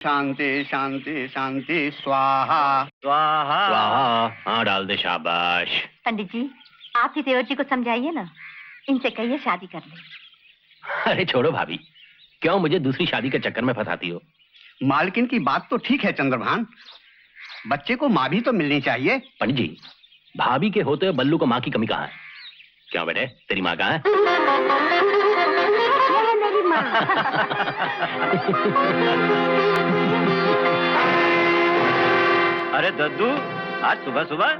शांति शांति शांति स्वाहा स्वाहा। स्वाहा। हाँ डाल दे, शाबाश। पंडित जी, आप ही देवर जी को समझाइए ना, इनसे कहिए शादी कर ले। अरे छोड़ो भाभी, क्यों मुझे दूसरी शादी के चक्कर में फंसाती हो? मालकिन की बात तो ठीक है चंद्रभान, बच्चे को माँ भी तो मिलनी चाहिए। पंडित जी, भाभी के होते हुए बल्लू को माँ की कमी कहाँ है? क्यों बेटे, तेरी माँ कहाँ है? मेरी माँ। अरे दद्दू, आज सुबह सुबह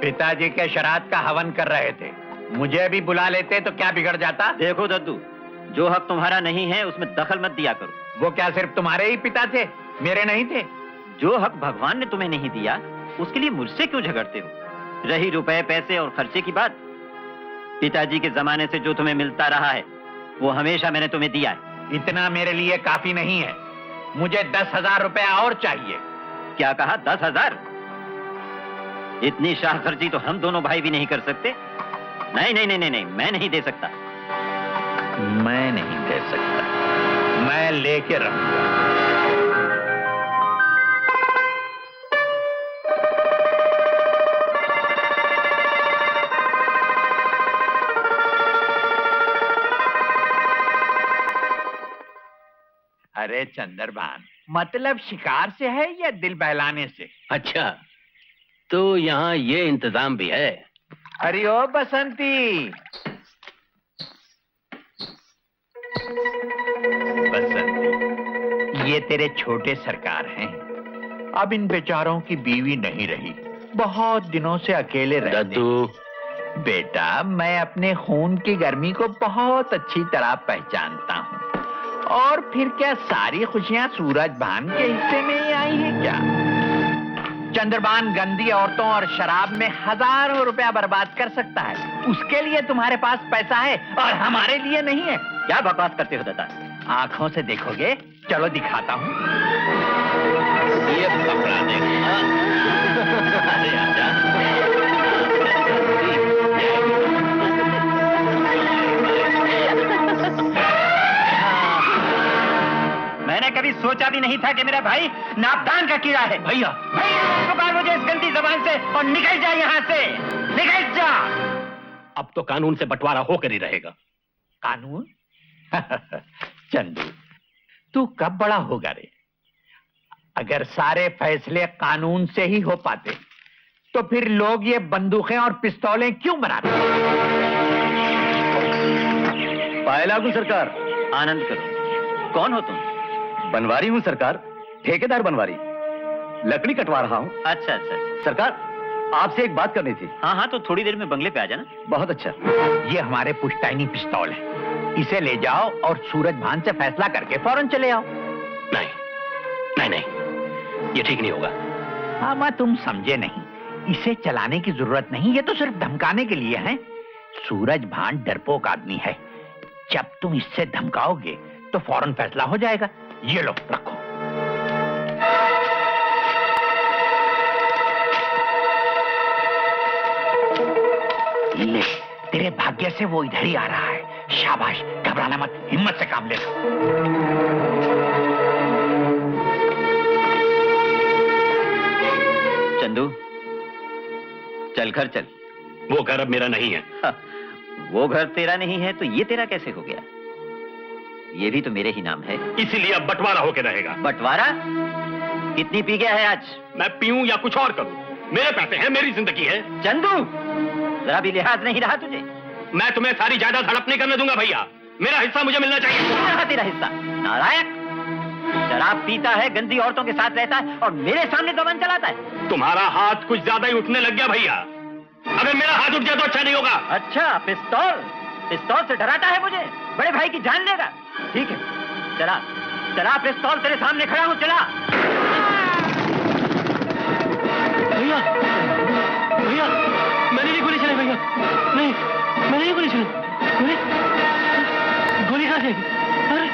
पिताजी के श्राद्ध का हवन कर रहे थे, मुझे भी बुला लेते तो क्या बिगड़ जाता। देखो दद्दू, जो हक तुम्हारा नहीं है उसमें दखल मत दिया करो। वो क्या सिर्फ तुम्हारे ही पिता थे, मेरे नहीं थे? जो हक भगवान ने तुम्हें नहीं दिया उसके लिए मुझसे क्यों झगड़ते हो? रही रुपए पैसे और खर्चे की बात, पिताजी के जमाने से जो तुम्हें मिलता रहा है वो हमेशा मैंने तुम्हें दिया है। इतना मेरे लिए काफी नहीं है, मुझे 10,000 रुपए और चाहिए। क्या कहा? 10,000? इतनी शाह खर्ची तो हम दोनों भाई भी नहीं कर सकते। नहीं नहीं नहीं नहीं, नहीं मैं नहीं दे सकता। मैं नहीं दे सकता, मैं लेके रहूंगा। अरे चंद्रभान, मतलब शिकार से है या दिल बहलाने से? अच्छा, तो यहाँ ये इंतजाम भी है। अरे ओ बसंती, बसंती, ये तेरे छोटे सरकार हैं। अब इन बेचारों की बीवी नहीं रही, बहुत दिनों से अकेले रहते। दद्दू, बेटा, मैं अपने खून की गर्मी को बहुत अच्छी तरह पहचानता हूँ। और फिर क्या सारी खुशियां सूरजभान के हिस्से में ही आई है क्या? चंद्रभान गंदी औरतों और शराब में हजारों रुपया बर्बाद कर सकता है, उसके लिए तुम्हारे पास पैसा है और हमारे लिए नहीं है। क्या बकवास करते हो दादा? आंखों से देखोगे? चलो दिखाता हूँ। ये पकड़ा देगा। अरे आजा। मैंने कभी सोचा भी नहीं था कि मेरा भाई नापदान का कीड़ा है। भैया, भैया मुझे इस गंदी जबान से और निकल जा यहाँ से, निकल जा। अब तो कानून से बंटवारा होकर ही रहेगा। कानून? चंदू, तू कब बड़ा होगा रे? अगर सारे फैसले कानून से ही हो पाते तो फिर लोग ये बंदूकें और पिस्तौलें क्यों बनाते? पाए लागू सरकार। आनंद करो। कौन हो तुम? बनवारी हूँ सरकार, ठेकेदार बनवारी, लकड़ी कटवा रहा हूँ। अच्छा अच्छा। सरकार, आपसे एक बात करनी थी। हाँ हाँ, तो थोड़ी देर में बंगले पे आ जाना। बहुत अच्छा। ये हमारे पुश्तैनी पिस्तौल है, इसे ले जाओ और सूरजभान से फैसला करके फौरन चले आओ। नहीं नहीं नहीं, ये ठीक नहीं होगा। हाँ, मैं तुम समझे नहीं, इसे चलाने की जरूरत नहीं, ये तो सिर्फ धमकाने के लिए है। सूरजभान डरपोक आदमी है, जब तुम इससे धमकाओगे तो फौरन फैसला हो जाएगा। ये लो, रखो। ले, तेरे भाग्य से वो इधर ही आ रहा है। शाबाश, घबराना मत, हिम्मत से काम ले लो। चंदू, चल घर चल। वो घर अब मेरा नहीं है। हाँ, वो घर तेरा नहीं है तो ये तेरा कैसे हो गया? ये भी तो मेरे ही नाम है। इसीलिए अब बंटवारा होकर रहेगा। बंटवारा? कितनी पी गया है आज? मैं पीऊं या कुछ और करूं, मेरे पैसे हैं, मेरी जिंदगी है। चंदू, जरा भी लिहाज नहीं रहा तुझे? मैं तुम्हें सारी जायदाद हड़प नहीं करने दूंगा भैया, मेरा हिस्सा मुझे मिलना चाहिए। क्या रहा तेरा हिस्सा? नालायक, शराब पीता है, गंदी औरतों के साथ रहता है और मेरे सामने जबान चलाता है। तुम्हारा हाथ कुछ ज्यादा ही उठने लग गया भैया, अगर मेरा हाथ उठ गया तो अच्छा नहीं होगा। अच्छा, पिस्तौल? पिस्तौल से डराता है मुझे? बड़े भाई की जान लेगा? ठीक है, चला चला, पिस्तौल तेरे सामने खड़ा हूं, चला। भैया भैया, मैंने नहीं गोली चलाई भैया, नहीं मैंने नहीं गोली चलाई। गोली कहाँ से? अरे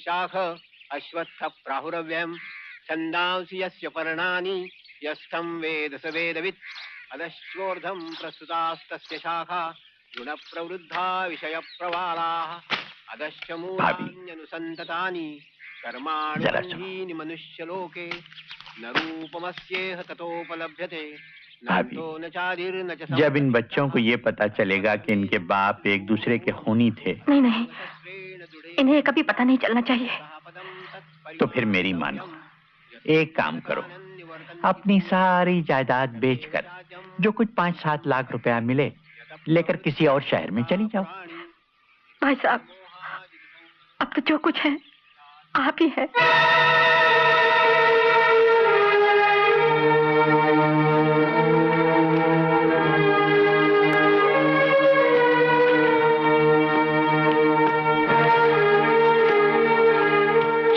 वैशाख अश्वत्थ प्राहुरव्ययम् छन्दांसि यस्य पर्णानि यस्थं वेद स वेदवित् अधश्चोर्ध्वं प्रस्तुतास्तस्य शाखा गुणप्रवृद्धा विषयप्रवालाः अधश्च मूलान्यनुसन्ततानि कर्माणि मनुष्यलोके न रूपमस्येह ततोपलभ्यते न तो न चादिर्न च जब इन बच्चों को ये पता चलेगा कि इनके बाप एक दूसरे के खूनी थे, नहीं नहीं, इन्हें कभी पता नहीं चलना चाहिए। तो फिर मेरी मानो, एक काम करो, अपनी सारी जायदाद बेचकर जो कुछ 5-7 लाख रुपया मिले लेकर किसी और शहर में चली जाओ। भाई साहब, अब तो जो कुछ है आप ही है।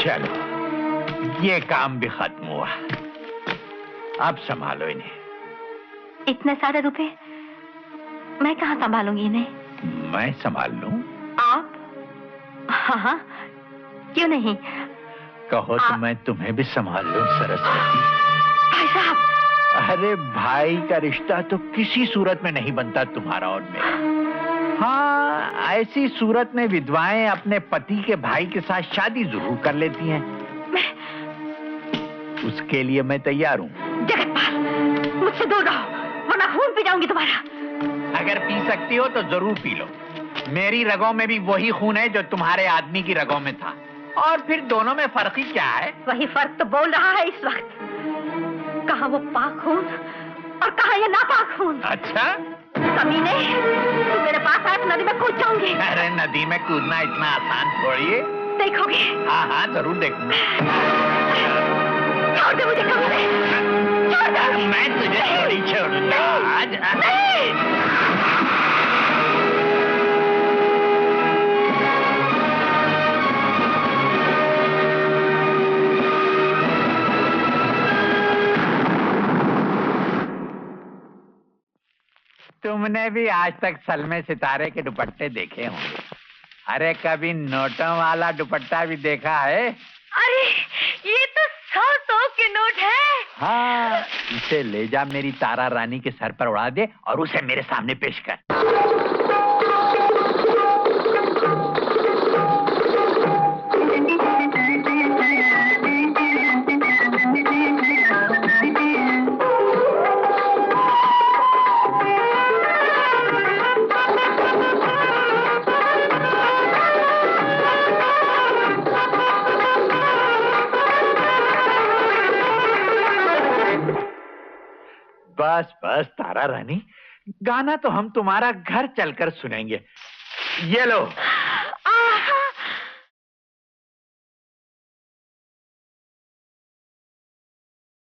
चलो, ये काम भी खत्म हुआ। अब संभालो इन्हें। इतने सारे रुपए मैं कहाँ संभालूंगी इन्हें? मैं संभाल लूं? आप? हाँ, क्यों नहीं? कहो तो मैं तुम्हें भी संभाल लूं सरस्वती। भाई साहब, अरे भाई का रिश्ता तो किसी सूरत में नहीं बनता तुम्हारा और मेरा। हाँ, ऐसी सूरत में विधवाएं अपने पति के भाई के साथ शादी जरूर कर लेती हैं। उसके लिए मैं तैयार हूँ। जगतपाल, मुझसे दूर रहो वरना खून पी जाऊंगी तुम्हारा। अगर पी सकती हो तो जरूर पी लो। मेरी रगों में भी वही खून है जो तुम्हारे आदमी की रगों में था। और फिर दोनों में फर्क ही क्या है? वही फर्क तो बोल रहा है इस वक्त। कहाँ वो पाक खून और कहाँ ये नापाक खून। अच्छा, कमीने, तू मेरे पास आए तो नदी में कूद जाऊंगी। अरे नदी में कूदना इतना आसान थोड़ी है। देखोगे? हाँ हाँ, जरूर देखूंगा। छोड़ दे मुझे, कमीने, छोड़ दे। मैं तुझे थोड़ी छोड़ूंगा आज। तुमने भी आज तक सलमे सितारे के दुपट्टे देखे होंगे। अरे कभी नोटों वाला दुपट्टा भी देखा है? अरे ये तो 100 के नोट है। हाँ, इसे ले जा, मेरी तारा रानी के सर पर उड़ा दे और उसे मेरे सामने पेश कर। बस बस तारा रानी, गाना तो हम तुम्हारा घर चलकर सुनेंगे। ये लो।